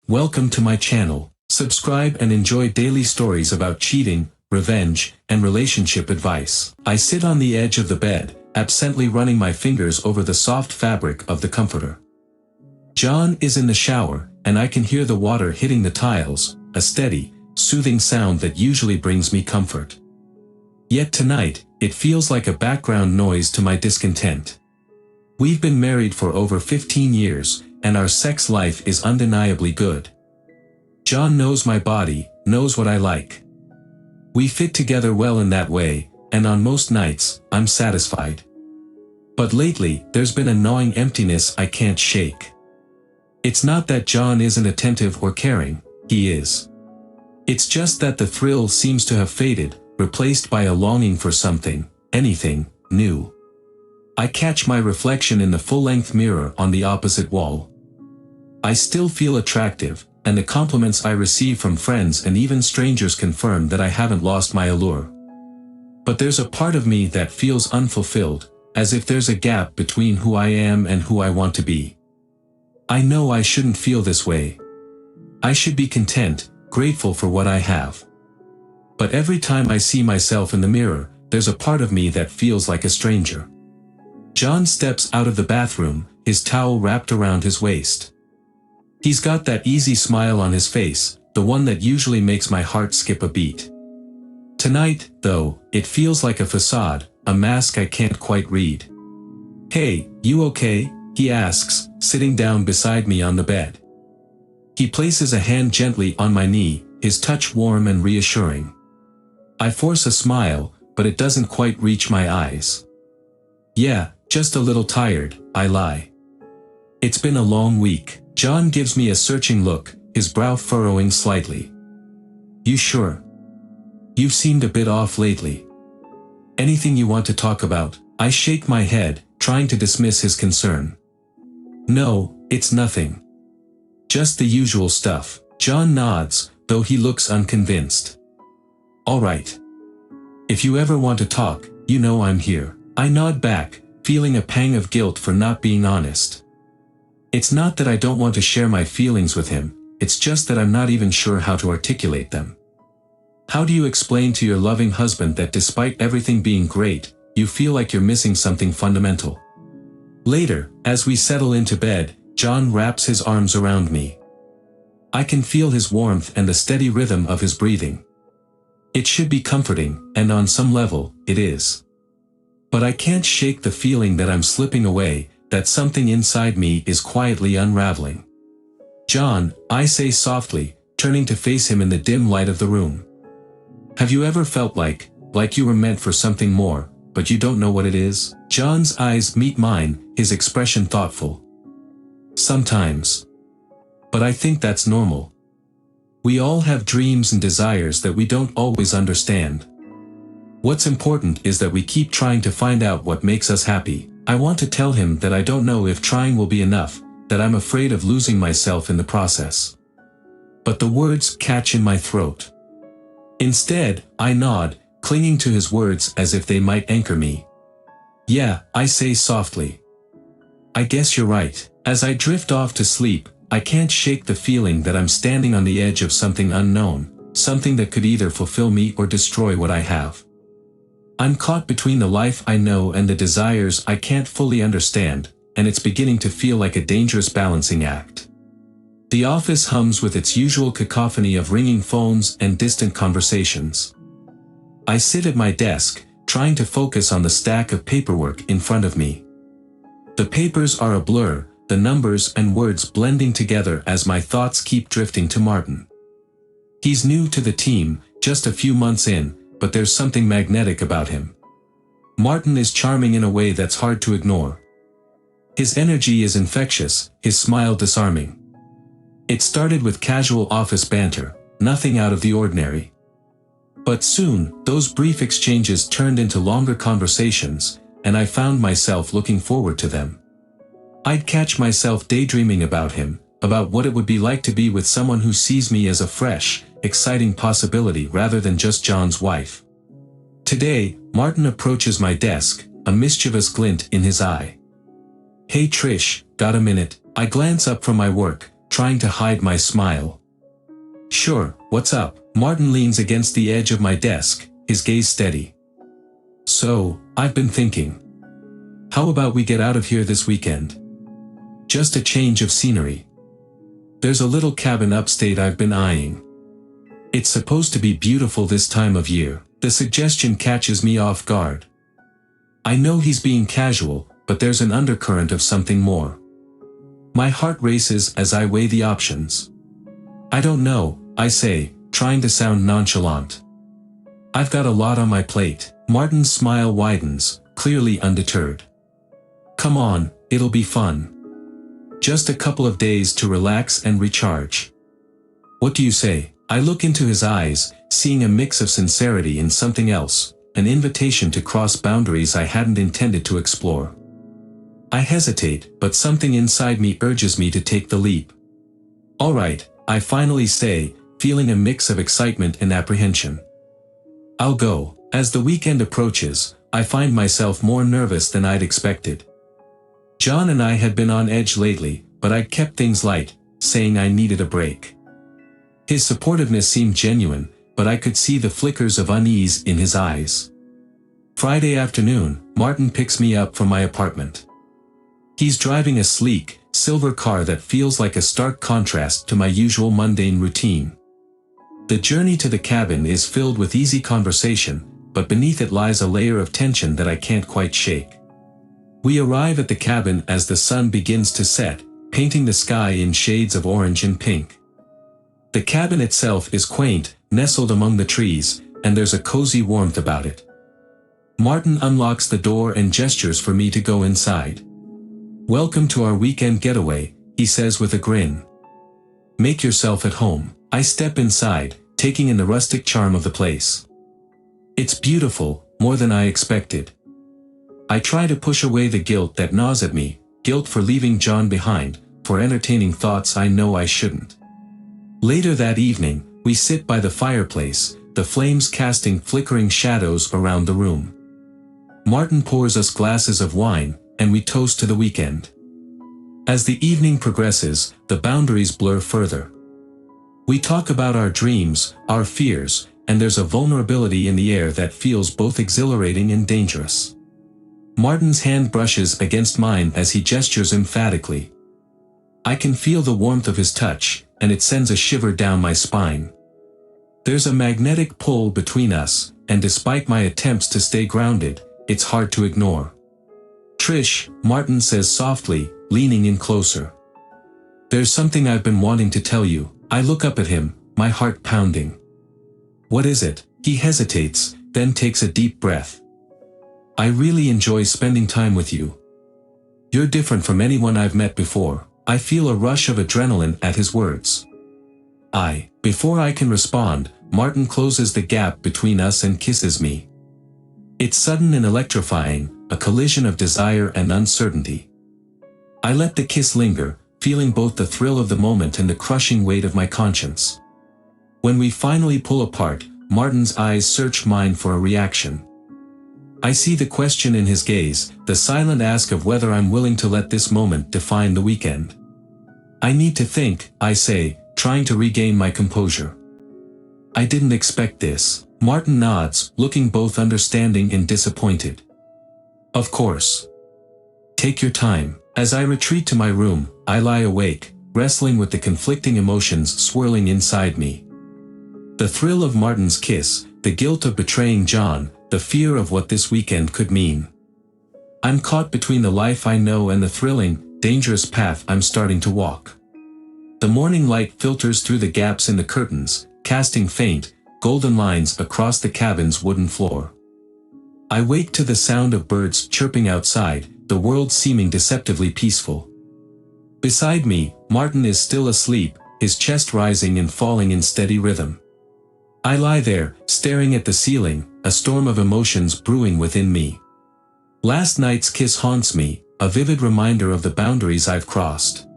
Welcome to my channel. Subscribe and enjoy daily stories about cheating, revenge, and relationship advice. I sit on the edge of the bed, absently running my fingers over the soft fabric of the comforter. John is in the shower, and I can hear the water hitting the tiles, a steady, soothing sound that usually brings me comfort. Yet tonight, it feels like a background noise to my discontent. We've been married for over 15 years, and our sex life is undeniably good. John knows my body, knows what I like. We fit together well in that way, and on most nights, I'm satisfied. But lately, there's been a gnawing emptiness I can't shake. It's not that John isn't attentive or caring, he is. It's just that the thrill seems to have faded, replaced by a longing for something, anything, new. I catch my reflection in the full-length mirror on the opposite wall. I still feel attractive, and the compliments I receive from friends and even strangers confirm that I haven't lost my allure. But there's a part of me that feels unfulfilled, as if there's a gap between who I am and who I want to be. I know I shouldn't feel this way. I should be content, grateful for what I have. But every time I see myself in the mirror, there's a part of me that feels like a stranger. John steps out of the bathroom, his towel wrapped around his waist. He's got that easy smile on his face, the one that usually makes my heart skip a beat. Tonight, though, it feels like a facade, a mask I can't quite read. "Hey, you okay?" he asks, sitting down beside me on the bed. He places a hand gently on my knee, his touch warm and reassuring. I force a smile, but it doesn't quite reach my eyes. "Yeah, just a little tired," I lie. "It's been a long week." John gives me a searching look, his brow furrowing slightly. "You sure? You've seemed a bit off lately. Anything you want to talk about?" I shake my head, trying to dismiss his concern. "No, it's nothing. Just the usual stuff." John nods, though he looks unconvinced. "All right. If you ever want to talk, you know I'm here." I nod back, feeling a pang of guilt for not being honest. It's not that I don't want to share my feelings with him, it's just that I'm not even sure how to articulate them. How do you explain to your loving husband that despite everything being great, you feel like you're missing something fundamental? Later, as we settle into bed, John wraps his arms around me. I can feel his warmth and the steady rhythm of his breathing. It should be comforting, and on some level, it is. But I can't shake the feeling that I'm slipping away, that something inside me is quietly unraveling. "John," I say softly, turning to face him in the dim light of the room. "Have you ever felt like you were meant for something more, but you don't know what it is?" John's eyes meet mine, his expression thoughtful. "Sometimes. But I think that's normal. We all have dreams and desires that we don't always understand. What's important is that we keep trying to find out what makes us happy." I want to tell him that I don't know if trying will be enough, that I'm afraid of losing myself in the process. But the words catch in my throat. Instead, I nod, clinging to his words as if they might anchor me. "Yeah," I say softly. "I guess you're right." As I drift off to sleep, I can't shake the feeling that I'm standing on the edge of something unknown, something that could either fulfill me or destroy what I have. I'm caught between the life I know and the desires I can't fully understand, and it's beginning to feel like a dangerous balancing act. The office hums with its usual cacophony of ringing phones and distant conversations. I sit at my desk, trying to focus on the stack of paperwork in front of me. The papers are a blur, the numbers and words blending together as my thoughts keep drifting to Martin. He's new to the team, just a few months in, but there's something magnetic about him. Martin is charming in a way that's hard to ignore. His energy is infectious, his smile disarming. It started with casual office banter, nothing out of the ordinary. But soon, those brief exchanges turned into longer conversations, and I found myself looking forward to them. I'd catch myself daydreaming about him, about what it would be like to be with someone who sees me as a fresh, exciting possibility rather than just John's wife. Today, Martin approaches my desk, a mischievous glint in his eye. "Hey Trish, got a minute?" I glance up from my work, trying to hide my smile. "Sure, what's up?" Martin leans against the edge of my desk, his gaze steady. "So, I've been thinking. How about we get out of here this weekend? Just a change of scenery. There's a little cabin upstate I've been eyeing. It's supposed to be beautiful this time of year." The suggestion catches me off guard. I know he's being casual, but there's an undercurrent of something more. My heart races as I weigh the options. "I don't know," I say, trying to sound nonchalant. "I've got a lot on my plate." Martin's smile widens, clearly undeterred. "Come on, it'll be fun. Just a couple of days to relax and recharge. What do you say?" I look into his eyes, seeing a mix of sincerity and something else, an invitation to cross boundaries I hadn't intended to explore. I hesitate, but something inside me urges me to take the leap. "All right," I finally say, feeling a mix of excitement and apprehension. "I'll go." As the weekend approaches, I find myself more nervous than I'd expected. John and I had been on edge lately, but I'd kept things light, saying I needed a break. His supportiveness seemed genuine, but I could see the flickers of unease in his eyes. Friday afternoon, Martin picks me up from my apartment. He's driving a sleek, silver car that feels like a stark contrast to my usual mundane routine. The journey to the cabin is filled with easy conversation, but beneath it lies a layer of tension that I can't quite shake. We arrive at the cabin as the sun begins to set, painting the sky in shades of orange and pink. The cabin itself is quaint, nestled among the trees, and there's a cozy warmth about it. Martin unlocks the door and gestures for me to go inside. "Welcome to our weekend getaway," he says with a grin. "Make yourself at home." I step inside, taking in the rustic charm of the place. It's beautiful, more than I expected. I try to push away the guilt that gnaws at me, guilt for leaving John behind, for entertaining thoughts I know I shouldn't. Later that evening, we sit by the fireplace, the flames casting flickering shadows around the room. Martin pours us glasses of wine, and we toast to the weekend. As the evening progresses, the boundaries blur further. We talk about our dreams, our fears, and there's a vulnerability in the air that feels both exhilarating and dangerous. Martin's hand brushes against mine as he gestures emphatically. I can feel the warmth of his touch, and it sends a shiver down my spine. There's a magnetic pull between us, and despite my attempts to stay grounded, it's hard to ignore. "Trish," Martin says softly, leaning in closer. "There's something I've been wanting to tell you." I look up at him, my heart pounding. "What is it?" He hesitates, then takes a deep breath. "I really enjoy spending time with you. You're different from anyone I've met before." I feel a rush of adrenaline at his words. Before I can respond, Martin closes the gap between us and kisses me. It's sudden and electrifying, a collision of desire and uncertainty. I let the kiss linger, feeling both the thrill of the moment and the crushing weight of my conscience. When we finally pull apart, Martin's eyes search mine for a reaction. I see the question in his gaze, the silent ask of whether I'm willing to let this moment define the weekend. "I need to think," I say, trying to regain my composure. "I didn't expect this." Martin nods, looking both understanding and disappointed. "Of course. Take your time." As I retreat to my room, I lie awake, wrestling with the conflicting emotions swirling inside me. The thrill of Martin's kiss, the guilt of betraying John, the fear of what this weekend could mean. I'm caught between the life I know and the thrilling, dangerous path I'm starting to walk. The morning light filters through the gaps in the curtains, casting faint, golden lines across the cabin's wooden floor. I wake to the sound of birds chirping outside, the world seeming deceptively peaceful. Beside me, Martin is still asleep, his chest rising and falling in steady rhythm. I lie there, staring at the ceiling, a storm of emotions brewing within me. Last night's kiss haunts me, a vivid reminder of the boundaries I've crossed.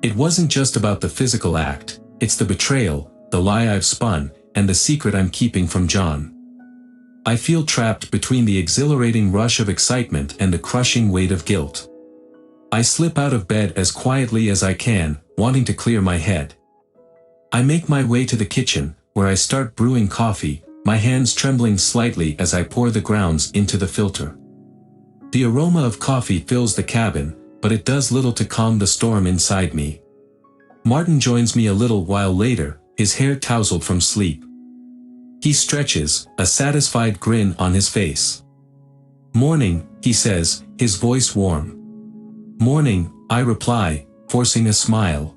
It wasn't just about the physical act, it's the betrayal, the lie I've spun, and the secret I'm keeping from John. I feel trapped between the exhilarating rush of excitement and the crushing weight of guilt. I slip out of bed as quietly as I can, wanting to clear my head. I make my way to the kitchen, where I start brewing coffee, my hands trembling slightly as I pour the grounds into the filter. The aroma of coffee fills the cabin, but it does little to calm the storm inside me. Martin joins me a little while later, his hair tousled from sleep. He stretches, a satisfied grin on his face. "Morning," he says, his voice warm. "Morning," I reply, forcing a smile.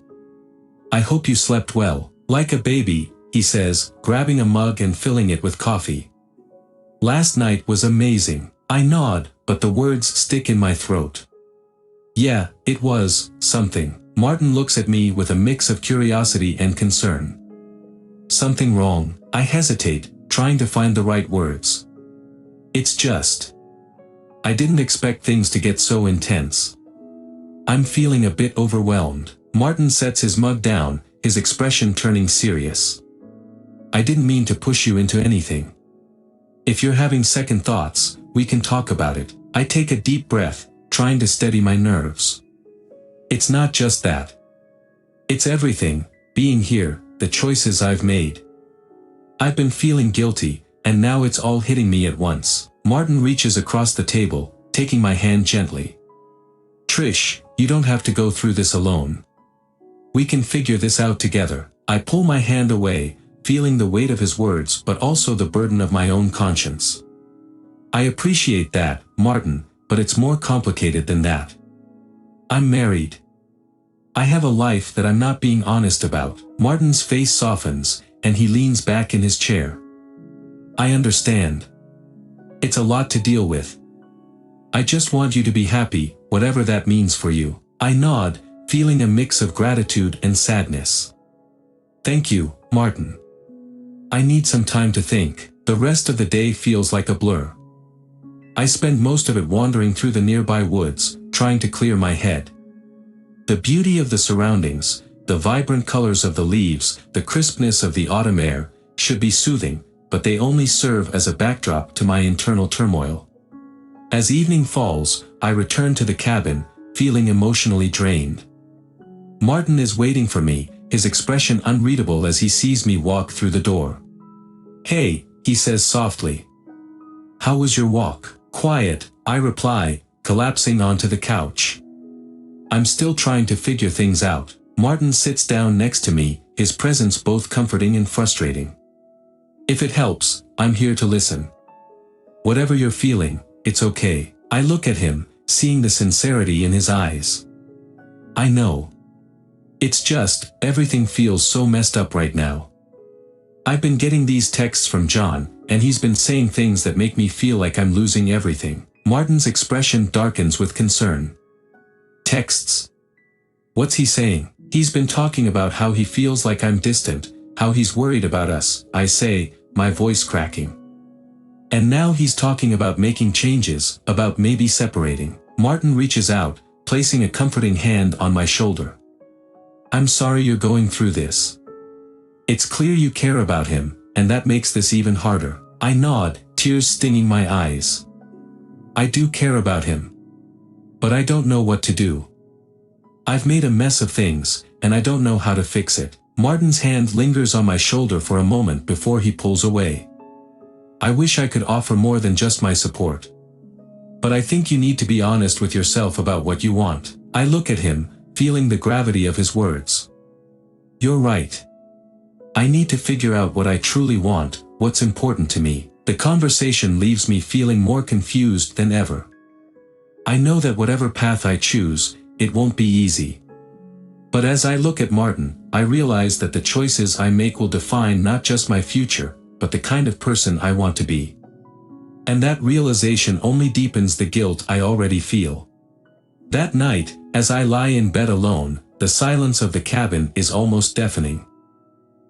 "I hope you slept well." "Like a baby," he says, grabbing a mug and filling it with coffee. "Last night was amazing." I nod, but the words stick in my throat. "Yeah, it was something." Martin looks at me with a mix of curiosity and concern. "Something wrong?" I hesitate, trying to find the right words. "It's just... I didn't expect things to get so intense. I'm feeling a bit overwhelmed." Martin sets his mug down, his expression turning serious. "I didn't mean to push you into anything. If you're having second thoughts, we can talk about it." I take a deep breath, trying to steady my nerves. "It's not just that. It's everything, being here, the choices I've made. I've been feeling guilty, and now it's all hitting me at once." Martin reaches across the table, taking my hand gently. "Trish, you don't have to go through this alone. We can figure this out together." I pull my hand away, feeling the weight of his words but also the burden of my own conscience. "I appreciate that, Martin, but it's more complicated than that. I'm married. I have a life that I'm not being honest about." Martin's face softens, and he leans back in his chair. "I understand. It's a lot to deal with. I just want you to be happy, whatever that means for you." I nod, feeling a mix of gratitude and sadness. "Thank you, Martin. I need some time to think." The rest of the day feels like a blur. I spend most of it wandering through the nearby woods, trying to clear my head. The beauty of the surroundings, the vibrant colors of the leaves, the crispness of the autumn air, should be soothing, but they only serve as a backdrop to my internal turmoil. As evening falls, I return to the cabin, feeling emotionally drained. Martin is waiting for me, his expression unreadable as he sees me walk through the door. "Hey," he says softly. "How was your walk?" "Quiet," I reply, collapsing onto the couch. I'm still trying to figure things out. Martin sits down next to me, his presence both comforting and frustrating. "If it helps, I'm here to listen. Whatever you're feeling, it's okay." I look at him, seeing the sincerity in his eyes. "I know. It's just, everything feels so messed up right now. I've been getting these texts from John, and he's been saying things that make me feel like I'm losing everything." Martin's expression darkens with concern. "Texts? What's he saying?" "He's been talking about how he feels like I'm distant, how he's worried about us," I say, my voice cracking. "And now he's talking about making changes, about maybe separating." Martin reaches out, placing a comforting hand on my shoulder. "I'm sorry you're going through this. It's clear you care about him, and that makes this even harder." I nod, tears stinging my eyes. I do care about him. But I don't know what to do. I've made a mess of things, and I don't know how to fix it. Martin's hand lingers on my shoulder for a moment before he pulls away. "I wish I could offer more than just my support. But I think you need to be honest with yourself about what you want." I look at him, feeling the gravity of his words. "You're right. I need to figure out what I truly want, what's important to me." The conversation leaves me feeling more confused than ever. I know that whatever path I choose, it won't be easy. But as I look at Martin, I realize that the choices I make will define not just my future, but the kind of person I want to be. And that realization only deepens the guilt I already feel. That night, as I lie in bed alone, the silence of the cabin is almost deafening.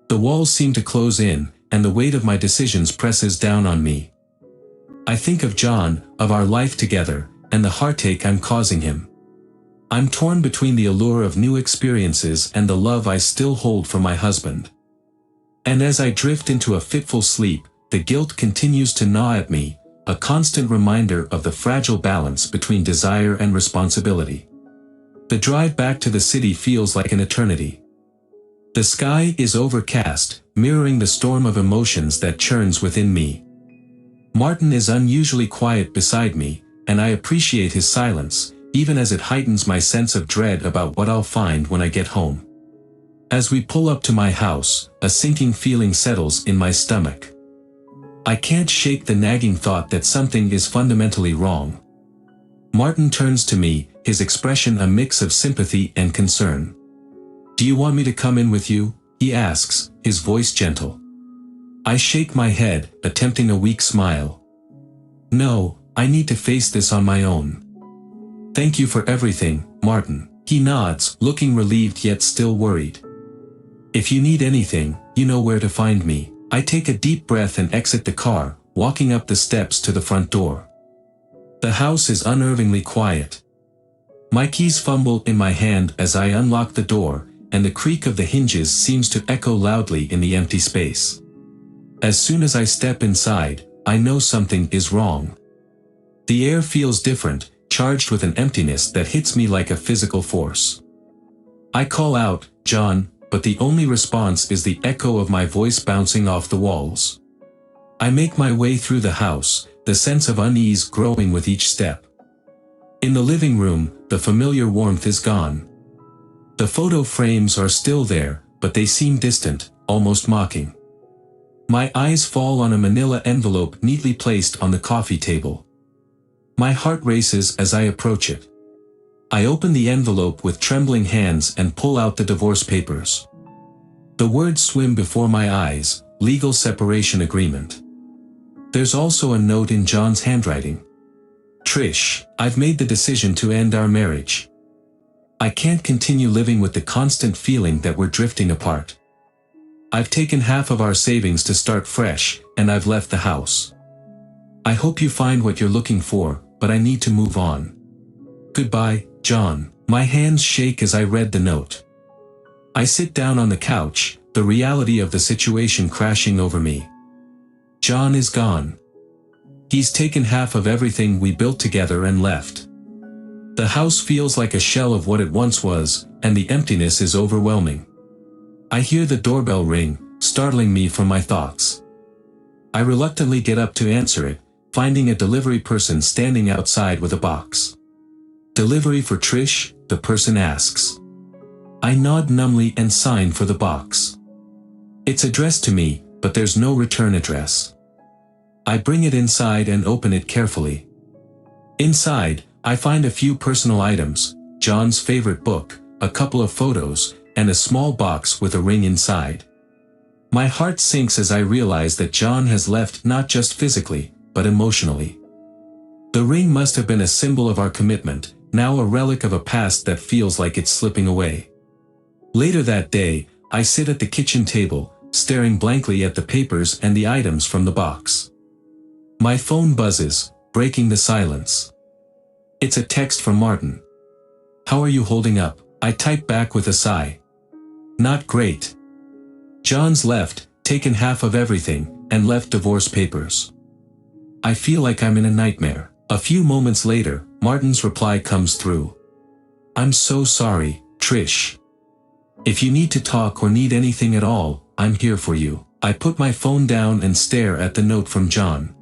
The walls seem to close in, and the weight of my decisions presses down on me. I think of John, of our life together, and the heartache I'm causing him. I'm torn between the allure of new experiences and the love I still hold for my husband. And as I drift into a fitful sleep, the guilt continues to gnaw at me, a constant reminder of the fragile balance between desire and responsibility. The drive back to the city feels like an eternity. The sky is overcast, mirroring the storm of emotions that churns within me. Martin is unusually quiet beside me, and I appreciate his silence, even as it heightens my sense of dread about what I'll find when I get home. As we pull up to my house, a sinking feeling settles in my stomach. I can't shake the nagging thought that something is fundamentally wrong. Martin turns to me, his expression a mix of sympathy and concern. "Do you want me to come in with you?" he asks, his voice gentle. I shake my head, attempting a weak smile. "No, I need to face this on my own." "Thank you for everything, Martin." He nods, looking relieved yet still worried. "If you need anything, you know where to find me." I take a deep breath and exit the car, walking up the steps to the front door. The house is unnervingly quiet. My keys fumble in my hand as I unlock the door, and the creak of the hinges seems to echo loudly in the empty space. As soon as I step inside, I know something is wrong. The air feels different, charged with an emptiness that hits me like a physical force. I call out, "John," but the only response is the echo of my voice bouncing off the walls. I make my way through the house, the sense of unease growing with each step. In the living room, the familiar warmth is gone. The photo frames are still there, but they seem distant, almost mocking. My eyes fall on a manila envelope neatly placed on the coffee table. My heart races as I approach it. I open the envelope with trembling hands and pull out the divorce papers. The words swim before my eyes, legal separation agreement. There's also a note in John's handwriting. "Trish, I've made the decision to end our marriage. I can't continue living with the constant feeling that we're drifting apart. I've taken half of our savings to start fresh, and I've left the house. I hope you find what you're looking for, but I need to move on. Goodbye, John." My hands shake as I read the note. I sit down on the couch, the reality of the situation crashing over me. John is gone. He's taken half of everything we built together and left. The house feels like a shell of what it once was, and the emptiness is overwhelming. I hear the doorbell ring, startling me from my thoughts. I reluctantly get up to answer it, finding a delivery person standing outside with a box. "Delivery for Trish?" the person asks. I nod numbly and sign for the box. It's addressed to me, but there's no return address. I bring it inside and open it carefully. Inside, I find a few personal items, John's favorite book, a couple of photos, and a small box with a ring inside. My heart sinks as I realize that John has left not just physically, but emotionally. The ring must have been a symbol of our commitment, now a relic of a past that feels like it's slipping away. Later that day, I sit at the kitchen table, staring blankly at the papers and the items from the box. My phone buzzes, breaking the silence. It's a text from Martin. "How are you holding up?" I type back with a sigh. "Not great. John's left, taken half of everything, and left divorce papers. I feel like I'm in a nightmare." A few moments later, Martin's reply comes through. "I'm so sorry, Trish. If you need to talk or need anything at all, I'm here for you." I put my phone down and stare at the note from John.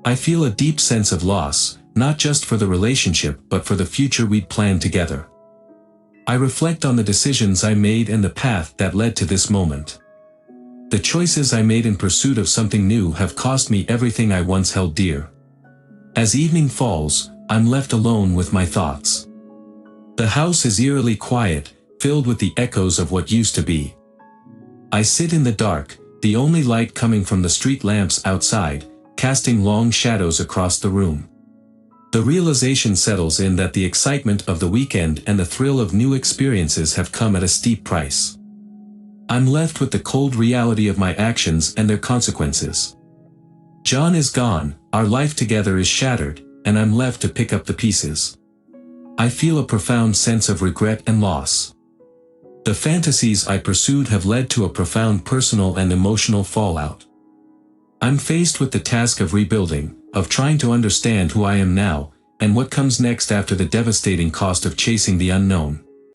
I feel a deep sense of loss, not just for the relationship but for the future we'd planned together. I reflect on the decisions I made and the path that led to this moment. The choices I made in pursuit of something new have cost me everything I once held dear. As evening falls, I'm left alone with my thoughts. The house is eerily quiet, filled with the echoes of what used to be. I sit in the dark, the only light coming from the street lamps outside, casting long shadows across the room. The realization settles in that the excitement of the weekend and the thrill of new experiences have come at a steep price. I'm left with the cold reality of my actions and their consequences. John is gone, our life together is shattered, and I'm left to pick up the pieces. I feel a profound sense of regret and loss. The fantasies I pursued have led to a profound personal and emotional fallout. I'm faced with the task of rebuilding, of trying to understand who I am now, And what comes next after the devastating cost of chasing the unknown?